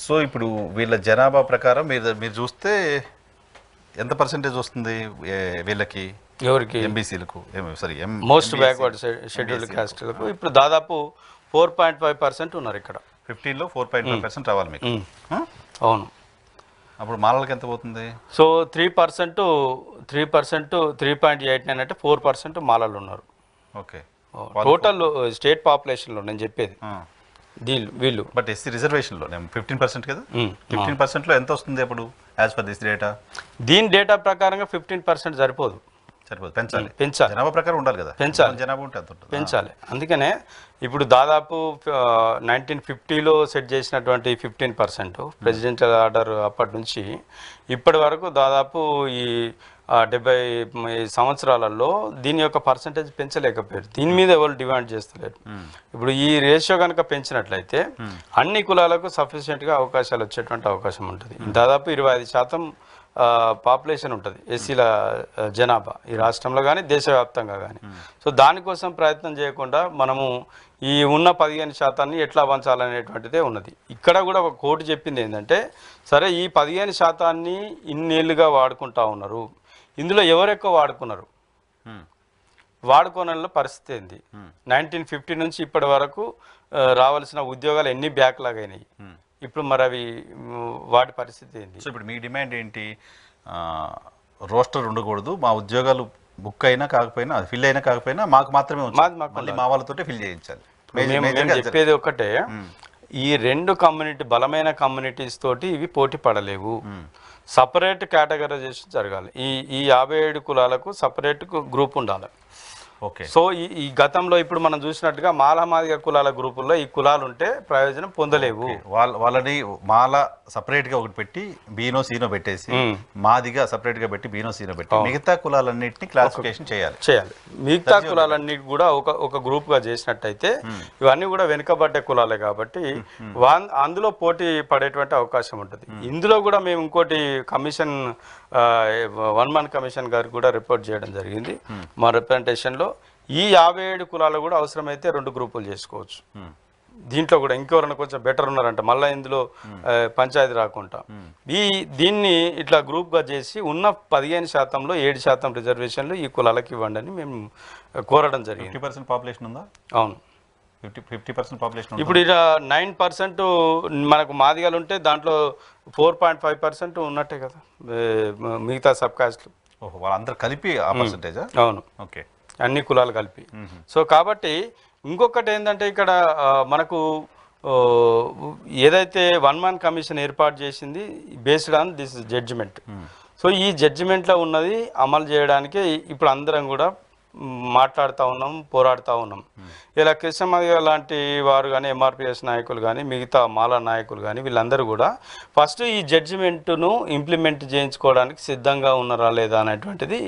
So ఇప్పుడు వీళ్ళ జనాభా ప్రకారం మీరు చూస్తే ఎంత పర్సెంటేజ్ వస్తుంది వీళ్ళకి ఎవరికి ఎంబీసీలకు సారీ మోస్ట్ బ్యాక్వర్డ్ షెడ్యూల్డ్ క్యాస్ట్లకు ఇప్పుడు దాదాపు 4.5% ఉన్నారు ఇక్కడ. 15లో 4.5% రావాలి మీకు. అవును. అప్పుడు మాలలకు ఎంత పోతుంది? సో 3%, 3.89 అంటే 4% మాలలు ఉన్నారు. ఓకే. టోటల్ స్టేట్ పాపులేషన్లో నేను చెప్పేది వీళ్ళు. బట్ ఎస్సీ రిజర్వేషన్లో 15% కదా, 15%లో ఎంత వస్తుంది అప్పుడు యాజ్ పర్ దిస్ డేటా? దీని డేటా ప్రకారంగా 15% సరిపోదు. పెంచాలి. జనాభా ప్రకారం ఉండాలి కదా, జనాభా ఉంటే పెంచాలి. అందుకనే ఇప్పుడు దాదాపు 1950లో సెట్ చేసినటువంటి 15% ప్రెసిడెంషియల్ ఆర్డర్ అప్పటి నుంచి ఇప్పటి వరకు దాదాపు ఈ 70 సంవత్సరాలలో దీని యొక్క పర్సంటేజ్ పెంచలేకపోయారు. దీని మీద ఎవరు డిమాండ్ చేస్తలేరు. ఇప్పుడు ఈ రేషియో కనుక పెంచినట్లయితే అన్ని కులాలకు సఫిషియెంట్గా అవకాశాలు వచ్చేటువంటి అవకాశం ఉంటుంది. దాదాపు 25% పాపులేషన్ ఉంటుంది ఎస్సీల జనాభా ఈ రాష్ట్రంలో కానీ దేశవ్యాప్తంగా కానీ. సో దానికోసం ప్రయత్నం చేయకుండా మనము ఈ ఉన్న 15% ఎట్లా పంచాలనేటువంటిదే ఉన్నది. ఇక్కడ కూడా ఒక కోర్టు చెప్పింది ఏంటంటే, సరే ఈ 15% ఇన్నేళ్ళుగా వాడుకుంటా ఉన్నారు, ఇందులో ఎవరెక్కువ వాడుకున్నారు, వాడుకోనలో పరిస్థితి ఏంది, 1950 నుంచి ఇప్పటి వరకు రావాల్సిన ఉద్యోగాలు ఎన్ని బ్యాక్లాగ్ అయినాయి, ఇప్పుడు మరి అవి వాటి పరిస్థితి ఏంటి? సో ఇప్పుడు మీ డిమాండ్ ఏంటి? రోస్టర్ ఉండకూడదు, మా ఉద్యోగాలు బుక్ అయినా కాకపోయినా ఫిల్ అయినా కాకపోయినా మాకు మాత్రమే మళ్ళీ మా వాళ్ళతో ఫిల్ చేయించాలి. మేము చెప్పేది ఒకటే, ఈ 2 కమ్యూనిటీ బలమైన కమ్యూనిటీస్ తోటి ఇవి పోటీ పడలేవు. సపరేట్ కేటగరైజేషన్ జరగాలి. ఈ 57 కులాలకు సపరేట్ గ్రూప్ ఉండాలి. ఓకే. సో ఈ గతంలో ఇప్పుడు మనం చూసినట్టుగా మాలమాదిగ కులాల గ్రూపుల్లో ఈ కులాలు ఉంటే ప్రయోజనం పొందలేవు. వాళ్ళని మాల సపరేట్ గా ఒకటి పెట్టి బీనో సీనో పెట్టేసి మాదిగా సపరేట్ గా పెట్టి బీనో సీనో పెట్టి మిగతా కులాలన్నింటినీ క్లాసిఫికేషన్ చేయాలి. మిగతా కులాలన్నిటి కూడా ఒక గ్రూప్ గా చేసినట్టయితే ఇవన్నీ కూడా వెనుకబడ్డే కులాలే కాబట్టి అందులో పోటీ పడేటువంటి అవకాశం ఉంటుంది. ఇందులో కూడా మేము ఇంకోటి కమిషన్ 1 Man కమిషన్ గారికి కూడా రిపోర్ట్ చేయడం జరిగింది మా రిప్రజెంటేషన్లో. ఈ 57 కులాలు కూడా అవసరమైతే 2 గ్రూపులు చేసుకోవచ్చు. దీంట్లో కూడా ఇంకెవరైనా కొంచెం బెటర్ ఉన్నారంట మళ్ళీ ఇందులో పంచాయతీ రాకుండా దీన్ని ఇట్లా గ్రూప్గా చేసి ఉన్న 15%లో 7% రిజర్వేషన్లు ఈ కులాలకు ఇవ్వండి అని మేము కోరడం జరిగింది. 50% పాపులేషన్ ఉందా? అవును, 50% పాపులేషన్. ఇప్పుడు ఇలా 9% మనకు మాదిగలు ఉంటే దాంట్లో 4.5% ఉన్నట్టే కదా మిగతా సబ్ కాస్ట్లు. ఓహో, వాళ్ళందరూ కలిపి ఆ పర్సెంటేజా? అవును. ఓకే, అన్ని కులాలు కలిపి. సో కాబట్టి ఇంకొకటి ఏంటంటే ఇక్కడ మనకు ఏదైతే 1 Man కమిషన్ ఏర్పాటు చేసింది based on this judgement. So ఈ జడ్జిమెంట్లో ఉన్నది అమలు చేయడానికి ఇప్పుడు అందరం కూడా మాట్లాడుతూ ఉన్నాం, పోరాడుతూ ఉన్నాం. ఇలా కృష్ణమాదిగ లాంటి వారు కానీ ఎంఆర్పిఎస్ నాయకులు కానీ మిగతా మాలా నాయకులు కానీ వీళ్ళందరూ కూడా ఫస్ట్ ఈ జడ్జిమెంట్ను ఇంప్లిమెంట్ చేయించుకోవడానికి సిద్ధంగా ఉన్నారా లేదా అనేటువంటిది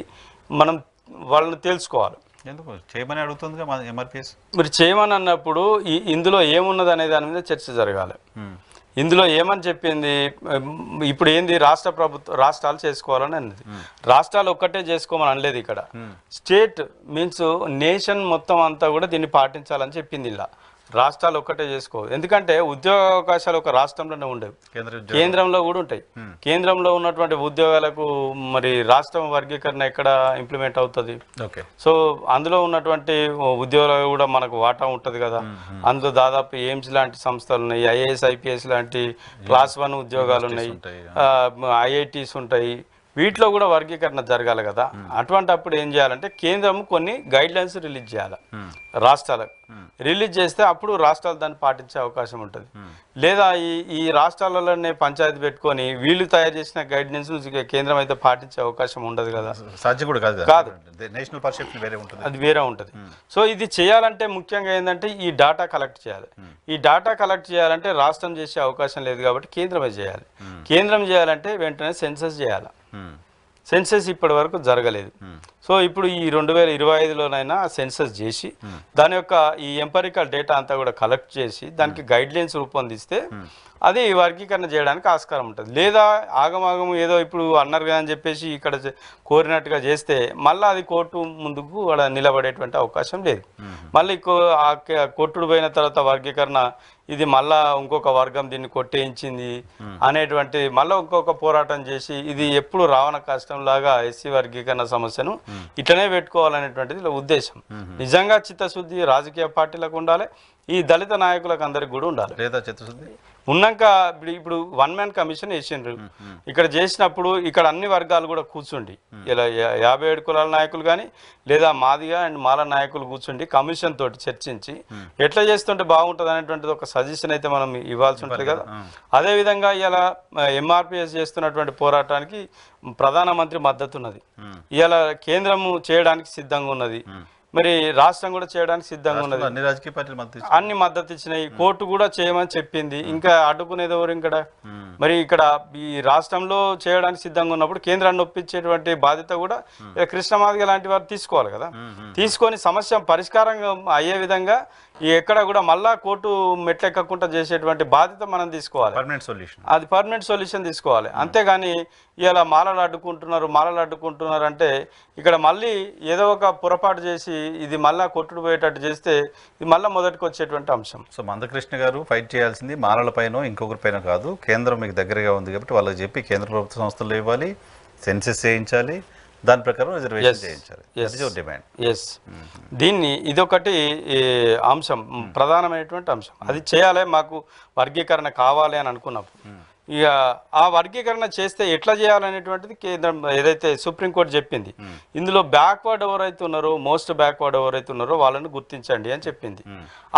మనం వాళ్ళని తెలుసుకోవాలి. ఎందుకు చేయమని అడుగుతుంది ఎంఆర్పిఎస్? మీరు చేయమని అన్నప్పుడు ఇందులో ఏమున్నది అనే దాని మీద చర్చ జరగాలి. ఇందులో ఏమని చెప్పింది, ఇప్పుడు ఏంది రాష్ట్రాలు చేసుకోవాలని అన్నది. రాష్ట్రాలు ఒక్కటే చేసుకోమని అనలేదు. ఇక్కడ స్టేట్ మీన్స్ నేషన్ మొత్తం అంతా కూడా దీన్ని పాటించాలని చెప్పింది. ఇలా రాష్ట్రాలు ఒక్కటే చేసుకోవు, ఎందుకంటే ఉద్యోగ అవకాశాలు ఒక రాష్ట్రంలోనే ఉండవు, కేంద్రంలో కూడా ఉంటాయి. కేంద్రంలో ఉన్నటువంటి ఉద్యోగాలకు మరి రాష్ట్రం వర్గీకరణ ఎక్కడ ఇంప్లిమెంట్ అవుతుంది? సో అందులో ఉన్నటువంటి ఉద్యోగాలు కూడా మనకు వాటా ఉంటుంది కదా. అందులో దాదాపు ఎయిమ్స్ లాంటి సంస్థలు ఉన్నాయి, ఐఏఎస్ ఐపీఎస్ లాంటి క్లాస్ 1 ఉద్యోగాలు ఉన్నాయి, ఐఐటీస్ ఉంటాయి. వీటిలో కూడా వర్గీకరణ జరగాలి కదా. అటువంటి అప్పుడు ఏం చేయాలంటే కేంద్రం కొన్ని గైడ్ లైన్స్ రిలీజ్ చేయాలి రాష్ట్రాలకు. రిలీజ్ చేస్తే అప్పుడు రాష్ట్రాలు దాన్ని పాటించే అవకాశం ఉంటుంది. లేదా ఈ రాష్ట్రాలలోనే పంచాయతీ పెట్టుకొని వీళ్ళు తయారు చేసిన గైడెన్స్ కేంద్రం అయితే పాటించే అవకాశం ఉండదు కదా. సాధ్యం కూడా కాదు, నేషనల్ పర్సెప్షన్ వేరే ఉంటుంది, అది వేరే ఉంటుంది. సో ఇది చేయాలంటే ముఖ్యంగా ఏంటంటే ఈ డాటా కలెక్ట్ చేయాలి. ఈ డాటా కలెక్ట్ చేయాలంటే రాష్ట్రం చేసే అవకాశం లేదు కాబట్టి కేంద్రమే చేయాలి. కేంద్రం చేయాలంటే వెంటనే సెన్సస్ చేయాలి. సెన్సస్ ఇప్పటి వరకు జరగలేదు. సో ఇప్పుడు ఈ 2025లోనైనా సెన్సస్ చేసి దాని యొక్క ఈ ఎంపరికల్ డేటా అంతా కూడా కలెక్ట్ చేసి దానికి గైడ్ లైన్స్ రూపొందిస్తే అది వర్గీకరణ చేయడానికి ఆస్కారం ఉంటుంది. లేదా ఆగమాగం ఏదో ఇప్పుడు అన్నారు కదా అని చెప్పేసి ఇక్కడ కోరినట్టుగా చేస్తే మళ్ళీ అది కోర్టు ముందుకు అక్కడ నిలబడేటువంటి అవకాశం లేదు. మళ్ళీ కొట్టుడు పోయిన తర్వాత వర్గీకరణ ఇది మళ్ళా ఇంకొక వర్గం దీన్ని కొట్టేయించింది అనేటువంటి మళ్ళీ ఇంకొక పోరాటం చేసి ఇది ఎప్పుడు రావణ కష్టంలాగా ఎస్సీ వర్గీకరణ సమస్యను ఇట్లనే పెట్టుకోవాలనేటువంటిది ఉద్దేశం. నిజంగా చిత్తశుద్ధి రాజకీయ పార్టీలకు ఉండాలి, ఈ దళిత నాయకులకు అందరికి కూడా ఉండాలి. లేదా చిత్తశుద్ధి ఉన్నాక ఇప్పుడు 1 man కమిషన్ వేసిండ్రు. ఇక్కడ చేసినప్పుడు ఇక్కడ అన్ని వర్గాలు కూడా కూర్చుండి ఇలా 57 కులాల నాయకులు కానీ లేదా మాదిగా అండ్ మాల నాయకులు కూర్చుండి కమిషన్ తోటి చర్చించి ఎట్లా చేస్తుంటే బాగుంటుంది అనేటువంటిది ఒక సజెషన్ అయితే మనం ఇవ్వాల్సి ఉంటుంది కదా. అదేవిధంగా ఇలా ఎంఆర్పిఎస్ చేస్తున్నటువంటి పోరాటానికి ప్రధానమంత్రి మద్దతు ఉన్నది, ఇలా కేంద్రము చేయడానికి సిద్ధంగా ఉన్నది, మరి రాష్ట్రం కూడా చేయడానికి సిద్ధంగా ఉన్నది, అన్ని రాజకీయ పార్టీలు అన్ని మద్దతు ఇచ్చినాయి, కోర్టు కూడా చేయమని చెప్పింది. ఇంకా అడ్డుకునేది ఎవరు ఇక్కడ? మరి ఇక్కడ ఈ రాష్ట్రంలో చేయడానికి సిద్ధంగా ఉన్నప్పుడు కేంద్రాన్ని ఒప్పించేటువంటి బాధ్యత కూడా కృష్ణమాదిగ లాంటి వారు తీసుకోవాలి కదా. తీసుకొని సమస్య పరిష్కారం అయ్యే విధంగా ఎక్కడ కూడా మళ్ళా కోర్టు మెట్లెక్కకుండా చేసేటువంటి బాధ్యత మనం తీసుకోవాలి. అది పర్మనెంట్ సొల్యూషన్ తీసుకోవాలి. అంతేగాని ఇలా మాలలు అడ్డుకుంటున్నారు అంటే ఇక్కడ మళ్ళీ ఏదో ఒక పొరపాటు చేసి ఇది మళ్ళా కొట్టుడు పోయేటట్టు చేస్తే ఇది మళ్ళీ మొదటికి వచ్చేటువంటి అంశం. సో మందకృష్ణ గారు ఫైట్ చేయాల్సింది మాలల పైన ఇంకొకరి పైన కాదు, కేంద్రం మీకు దగ్గరగా ఉంది కాబట్టి వాళ్ళకి చెప్పి కేంద్ర ప్రభుత్వ సంస్థలు ఇవ్వాలి, సెన్సెస్ చేయించాలి, దాని ప్రకారం రిజర్వేషన్ చేయించాలి. డిమాండ్. ఎస్, దీన్ని ఇదొకటి అంశం, ప్రధానమైనటువంటి అంశం. అది చేయాలి, మాకు వర్గీకరణ కావాలి అని అనుకున్నప్పుడు ఇక ఆ వర్గీకరణ చేస్తే ఎట్లా చేయాలనేటువంటిది కేంద్రం ఏదైతే సుప్రీంకోర్టు చెప్పింది. ఇందులో బ్యాక్వర్డ్ ఎవరైతే ఉన్నారో, మోస్ట్ బ్యాక్వర్డ్ ఎవరైతే ఉన్నారో వాళ్ళని గుర్తించండి అని చెప్పింది.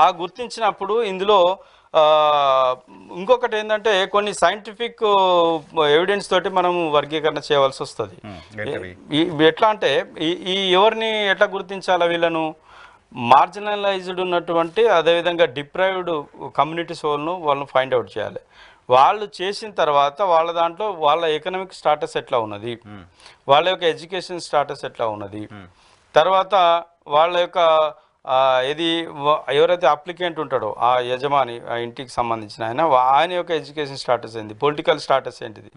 ఆ గుర్తించినప్పుడు ఇందులో ఇంకొకటి ఏంటంటే కొన్ని సైంటిఫిక్ ఎవిడెన్స్ తోటి మనం వర్గీకరణ చేయవలసి వస్తుంది. ఎట్లా అంటే ఈ ఎవరిని ఎట్లా గుర్తించాలా? వీళ్ళను మార్జినలైజ్డ్ ఉన్నటువంటి అదేవిధంగా డిప్రైవ్డ్ కమ్యూనిటీస్ వాళ్ళను ఫైండ్ అవుట్ చేయాలి. వాళ్ళు చేసిన తర్వాత వాళ్ళ దాంట్లో వాళ్ళ ఎకనామిక్ స్టాటస్ ఎట్లా ఉన్నది, వాళ్ళ యొక్క ఎడ్యుకేషన్ స్టాటస్ ఎట్లా ఉన్నది, తర్వాత వాళ్ళ యొక్క ఇది ఎవరైతే అప్లికెంట్ ఉంటాడో ఆ యజమాని, ఆ ఇంటికి సంబంధించిన ఆయన యొక్క ఎడ్యుకేషన్ స్టాటస్ ఏంటి, పొలిటికల్ స్టాటస్ ఏంటిది,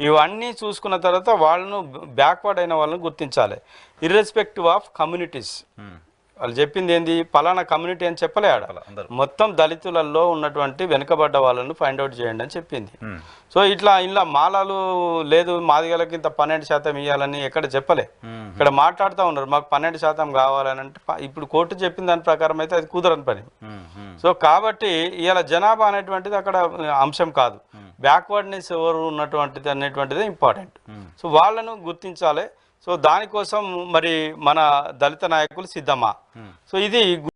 ఇవన్నీ చూసుకున్న తర్వాత వాళ్ళను బ్యాక్వర్డ్ అయిన వాళ్ళని గుర్తించాలి. Irrespective of communities. వాళ్ళు చెప్పింది ఏంది, పలానా కమ్యూనిటీ అని చెప్పలే, ఆడ మొత్తం దళితులలో ఉన్నటువంటి వెనుకబడ్డ వాళ్ళను ఫైండ్ అవుట్ చేయండి అని చెప్పింది. సో ఇలా మాలలు లేదు మాదిగలకి ఇంత 12% ఇవ్వాలని ఎక్కడ చెప్పలే. ఇక్కడ మాట్లాడుతూ ఉన్నారు మాకు 12% కావాలని అంటే ఇప్పుడు కోర్టు చెప్పిన దాని ప్రకారం అయితే అది కుదరని పని. సో కాబట్టి ఇవాళ జనాభా అనేటువంటిది అక్కడ అంశం కాదు, బ్యాక్వర్డ్నెస్ ఎవరు ఉన్నటువంటిది అనేటువంటిది ఇంపార్టెంట్. సో వాళ్ళను గుర్తించాలి. సో దానికోసం మరి మన దళిత నాయకులు సిద్ధమా? సో ఇది